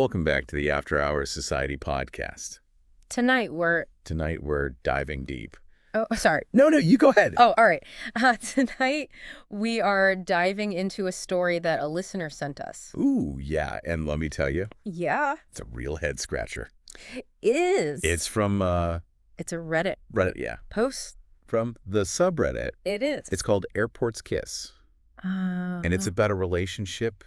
Welcome back to the After Hours Society podcast. Tonight we're diving deep. Oh, sorry. No, you go ahead. Oh, all right. Tonight we are diving into a story that a listener sent us. Ooh, yeah. And let me tell you, Yeah. it's a real head scratcher. It is. It's from It's a Reddit yeah. post. From the subreddit. It is. It's called Airport's Kiss. And it's about a relationship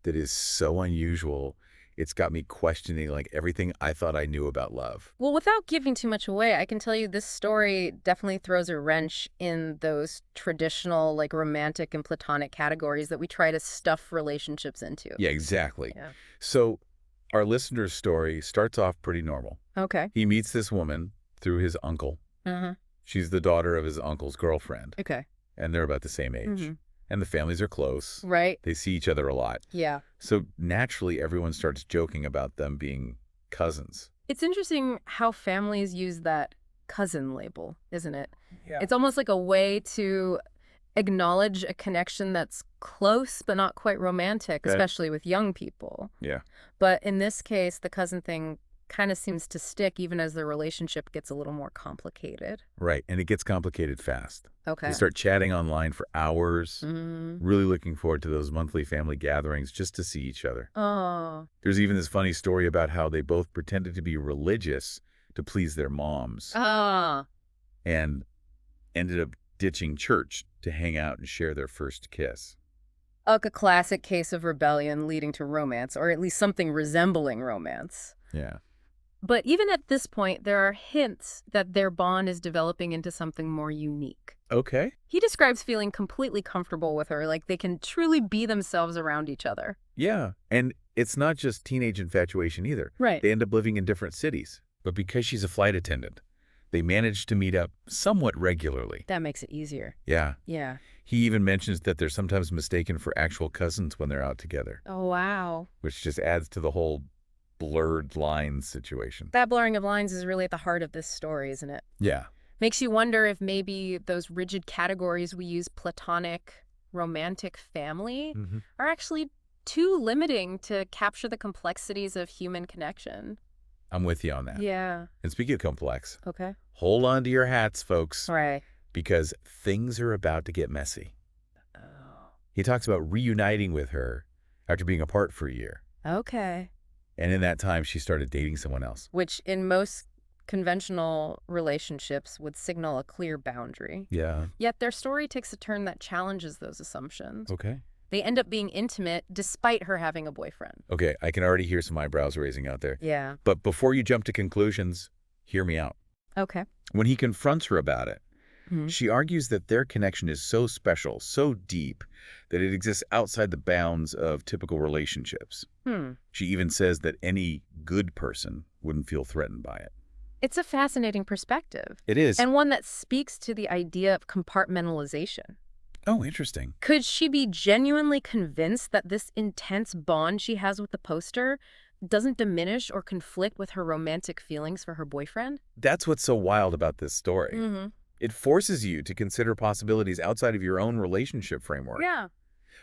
that is so unusual. It's got me questioning like everything I thought I knew about love. Well, without giving too much away, I can tell you this story definitely throws a wrench in those traditional, like, romantic and platonic categories that we try to stuff relationships into. Yeah, exactly. Yeah. So our listener's story starts off pretty normal. Okay. He meets this woman through his uncle. She's the daughter of his uncle's girlfriend. Okay. And they're about the same age. And the families are close. Right. They see each other a lot. Yeah. So naturally, everyone starts joking about them being cousins. It's interesting how families use that cousin label, isn't it? Yeah. It's almost like a way to acknowledge a connection that's close but not quite romantic, especially with young people. Yeah. But in this case, the cousin thing kind of seems to stick even as the relationship gets a little more complicated. Right. And it gets complicated fast. Okay. They start chatting online for hours, really looking forward to those monthly family gatherings just to see each other. Oh. There's even this funny story about how they both pretended to be religious to please their moms. Ah. And ended up ditching church to hang out and share their first kiss. Like a classic case of rebellion leading to romance, or at least something resembling romance. Yeah. But even at this point, there are hints that their bond is developing into something more unique. Okay. He describes feeling completely comfortable with her, like they can truly be themselves around each other. Yeah. And it's not just teenage infatuation either. Right. They end up living in different cities. But because she's a flight attendant, they manage to meet up somewhat regularly. That makes it easier. Yeah. Yeah. He even mentions that they're sometimes mistaken for actual cousins when they're out together. Oh, wow. Which just adds to the whole blurred lines situation. That blurring of lines is really at the heart of this story, isn't it? Yeah. Makes you wonder if maybe those rigid categories we use, platonic, romantic, family, are actually too limiting to capture the complexities of human connection. I'm with you on that. Yeah. And speaking of complex, Okay. hold on to your hats, folks. Right. Because things are about to get messy. Oh. He talks about reuniting with her after being apart for a year. Okay. And in that time, she started dating someone else. Which in most conventional relationships would signal a clear boundary. Yeah. Yet their story takes a turn that challenges those assumptions. Okay. They end up being intimate despite her having a boyfriend. Okay, I can already hear some eyebrows raising out there. Yeah. But before you jump to conclusions, hear me out. Okay. When he confronts her about it, she argues that their connection is so special, so deep, that it exists outside the bounds of typical relationships. She even says that any good person wouldn't feel threatened by it. It's a fascinating perspective. It is. And one that speaks to the idea of compartmentalization. Oh, interesting. Could she be genuinely convinced that this intense bond she has with the poster doesn't diminish or conflict with her romantic feelings for her boyfriend? That's what's so wild about this story. It forces you to consider possibilities outside of your own relationship framework. Yeah.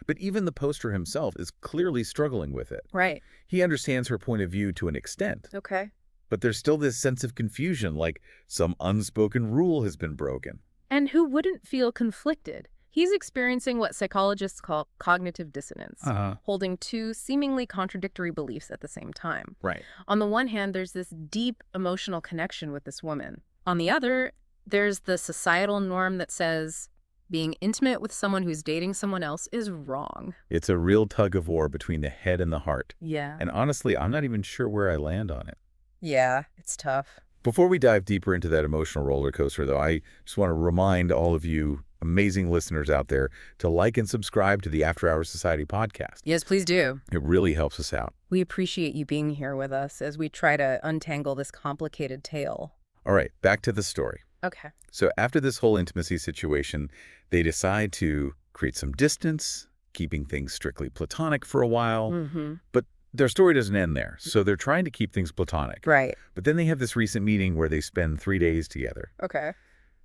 But even the poster himself is clearly struggling with it. Right. He understands her point of view to an extent. Okay. But there's still this sense of confusion, like some unspoken rule has been broken. And who wouldn't feel conflicted? He's experiencing what psychologists call cognitive dissonance, holding two seemingly contradictory beliefs at the same time. Right. On the one hand, there's this deep emotional connection with this woman. On the other, there's the societal norm that says being intimate with someone who's dating someone else is wrong. It's a real tug of war between the head and the heart. Yeah. And honestly, I'm not even sure where I land on it. Yeah, it's tough. Before we dive deeper into that emotional roller coaster, though, I just want to remind all of you amazing listeners out there to like and subscribe to the After Hours Society podcast. Yes, please do. It really helps us out. We appreciate you being here with us as we try to untangle this complicated tale. All right, back to the story. Okay. So after this whole intimacy situation, they decide to create some distance, keeping things strictly platonic for a while. But their story doesn't end there, so they're trying to keep things platonic. Right. But then they have this recent meeting where they spend 3 days together. Okay.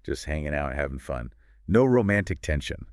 Just hanging out, having fun. No romantic tension.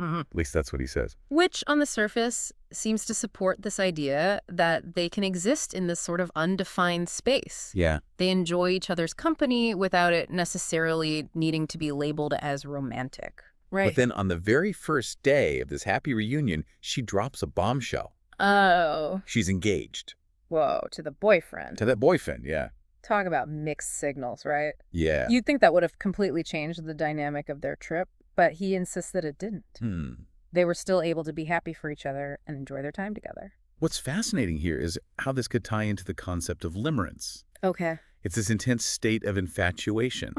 At least that's what he says. Which, on the surface, seems to support this idea that they can exist in this sort of undefined space. Yeah. They enjoy each other's company without it necessarily needing to be labeled as romantic. Right. But then on the very first day of this happy reunion, she drops a bombshell. Oh. She's engaged. Whoa, to the boyfriend. To that boyfriend, yeah. Talk about mixed signals, right? Yeah. You'd think that would have completely changed the dynamic of their trip, but he insists that it didn't. They were still able to be happy for each other and enjoy their time together. What's fascinating here is how this could tie into the concept of limerence. Okay. It's this intense state of infatuation,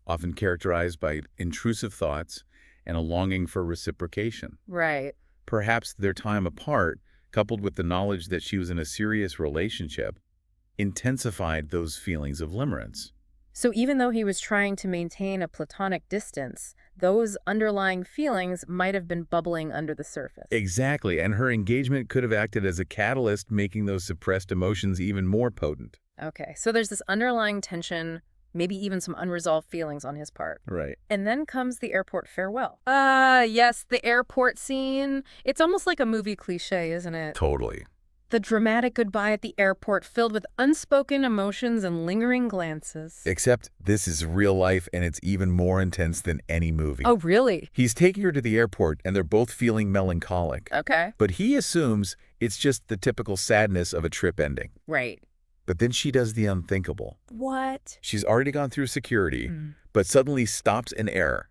often characterized by intrusive thoughts and a longing for reciprocation. Right. Perhaps their time apart, coupled with the knowledge that she was in a serious relationship, intensified those feelings of limerence. So even though he was trying to maintain a platonic distance, those underlying feelings might have been bubbling under the surface. Exactly, and her engagement could have acted as a catalyst, making those suppressed emotions even more potent. Okay, so there's this underlying tension, maybe even some unresolved feelings on his part. Right. And then comes the airport farewell. Yes, the airport scene. It's almost like a movie cliche, isn't it? Totally. The dramatic goodbye at the airport filled with unspoken emotions and lingering glances. Except this is real life, and it's even more intense than any movie. Oh, really? He's taking her to the airport, and they're both feeling melancholic. Okay. But he assumes it's just the typical sadness of a trip ending. Right. But then she does the unthinkable. What? She's already gone through security, but suddenly stops in air,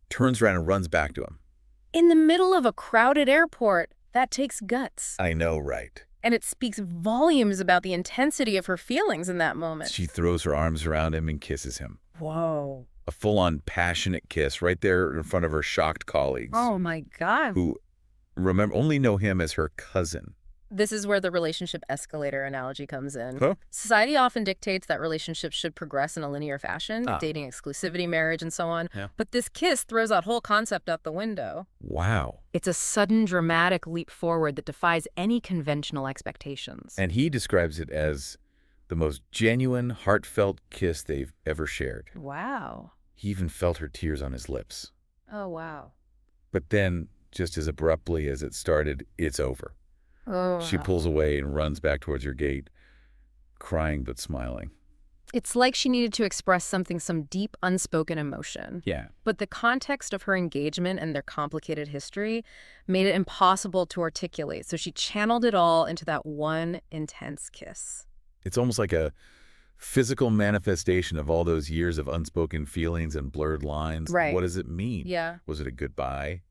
turns around and runs back to him. In the middle of a crowded airport, that takes guts. I know, right? And it speaks volumes about the intensity of her feelings in that moment. She throws her arms around him and kisses him. Whoa. A full-on passionate kiss right there in front of her shocked colleagues. Oh, my God. Who, remember, only know him as her cousin. This is where the relationship escalator analogy comes in. Huh? Society often dictates that relationships should progress in a linear fashion, dating, exclusivity, marriage, and so on. Yeah. But this kiss throws that whole concept out the window. Wow. It's a sudden, dramatic leap forward that defies any conventional expectations. And he describes it as the most genuine, heartfelt kiss they've ever shared. Wow. He even felt her tears on his lips. Oh, wow. But then, just as abruptly as it started, it's over. Oh, She pulls away and runs back towards her gate, crying but smiling. It's like she needed to express some deep, unspoken emotion. Yeah. But the context of her engagement and their complicated history made it impossible to articulate, so she channeled it all into that one intense kiss. It's almost like a physical manifestation of all those years of unspoken feelings and blurred lines. Right. What does it mean? Yeah. Was it a goodbye?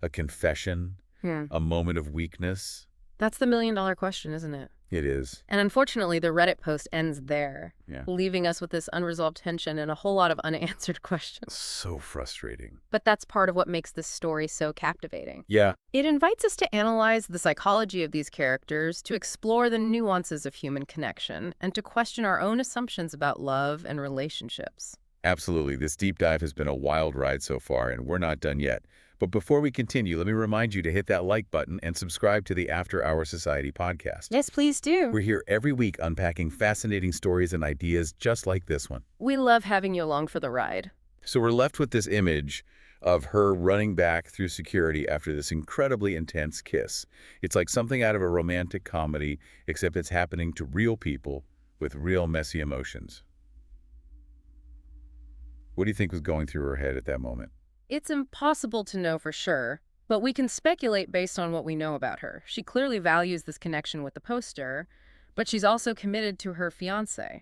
A confession? A moment of weakness? That's the million-dollar question, isn't it? It is. And unfortunately, the Reddit post ends there, leaving us with this unresolved tension and a whole lot of unanswered questions. So frustrating. But that's part of what makes this story so captivating. Yeah. It invites us to analyze the psychology of these characters, to explore the nuances of human connection, and to question our own assumptions about love and relationships. Absolutely. This deep dive has been a wild ride so far, and we're not done yet. But before we continue, let me remind you to hit that like button and subscribe to the After Our Society podcast. Yes, please do. We're here every week unpacking fascinating stories and ideas just like this one. We love having you along for the ride. So we're left with this image of her running back through security after this incredibly intense kiss. It's like something out of a romantic comedy, except it's happening to real people with real messy emotions. What do you think was going through her head at that moment? It's impossible to know for sure, but we can speculate based on what we know about her. She clearly values this connection with the poster, but she's also committed to her fiancé.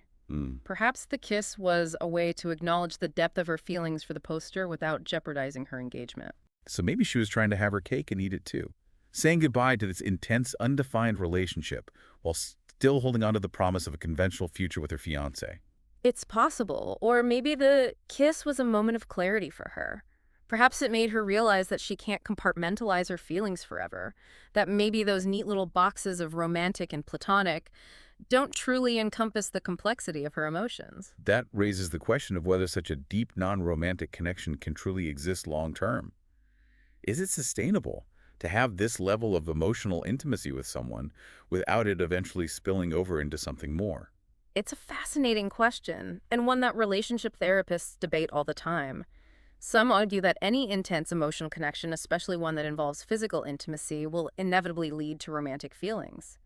Perhaps the kiss was a way to acknowledge the depth of her feelings for the poster without jeopardizing her engagement. So maybe she was trying to have her cake and eat it too, saying goodbye to this intense, undefined relationship while still holding on to the promise of a conventional future with her fiancé. It's possible, or maybe the kiss was a moment of clarity for her. Perhaps it made her realize that she can't compartmentalize her feelings forever, that maybe those neat little boxes of romantic and platonic don't truly encompass the complexity of her emotions. That raises the question of whether such a deep, non-romantic connection can truly exist long-term. Is it sustainable to have this level of emotional intimacy with someone without it eventually spilling over into something more? It's a fascinating question, and one that relationship therapists debate all the time. Some argue that any intense emotional connection, especially one that involves physical intimacy, will inevitably lead to romantic feelings.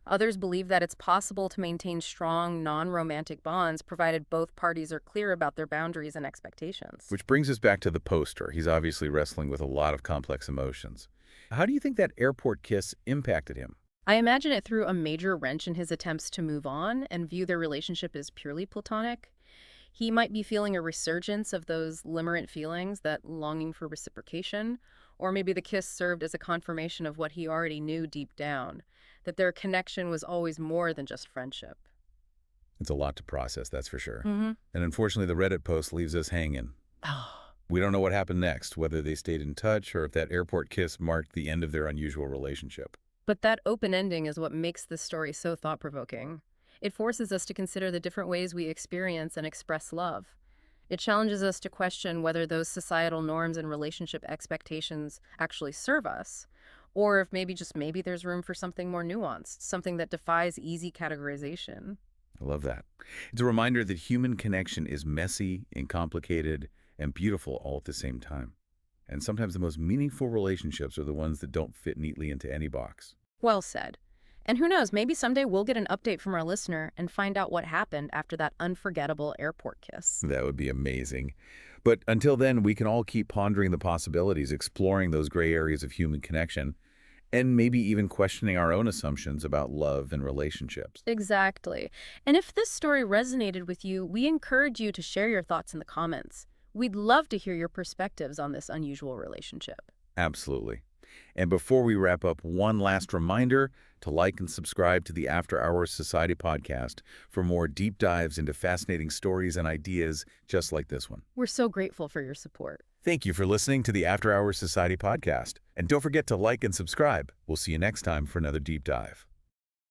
Others believe that it's possible to maintain strong, non-romantic bonds provided both parties are clear about their boundaries and expectations. Which brings us back to the poster. He's obviously wrestling with a lot of complex emotions. How do you think that airport kiss impacted him? I imagine it threw a major wrench in his attempts to move on and view their relationship as purely platonic. He might be feeling a resurgence of those limerent feelings, that longing for reciprocation, or maybe the kiss served as a confirmation of what he already knew deep down, that their connection was always more than just friendship. It's a lot to process, that's for sure. Mm-hmm. And unfortunately, the Reddit post leaves us hanging. We don't know what happened next, whether they stayed in touch or if that airport kiss marked the end of their unusual relationship. But that open ending is what makes this story so thought-provoking. It forces us to consider the different ways we experience and express love. It challenges us to question whether those societal norms and relationship expectations actually serve us, or if maybe there's room for something more nuanced, something that defies easy categorization. I love that. It's a reminder that human connection is messy and complicated and beautiful all at the same time. And sometimes the most meaningful relationships are the ones that don't fit neatly into any box. Well said. And who knows, maybe someday we'll get an update from our listener and find out what happened after that unforgettable airport kiss. That would be amazing. But until then, we can all keep pondering the possibilities, exploring those gray areas of human connection, and maybe even questioning our own assumptions about love and relationships. Exactly. And if this story resonated with you, we encourage you to share your thoughts in the comments. We'd love to hear your perspectives on this unusual relationship. Absolutely. And before we wrap up, one last reminder to like and subscribe to the After Hours Society podcast for more deep dives into fascinating stories and ideas just like this one. We're so grateful for your support. Thank you for listening to the After Hours Society podcast. And don't forget to like and subscribe. We'll see you next time for another deep dive.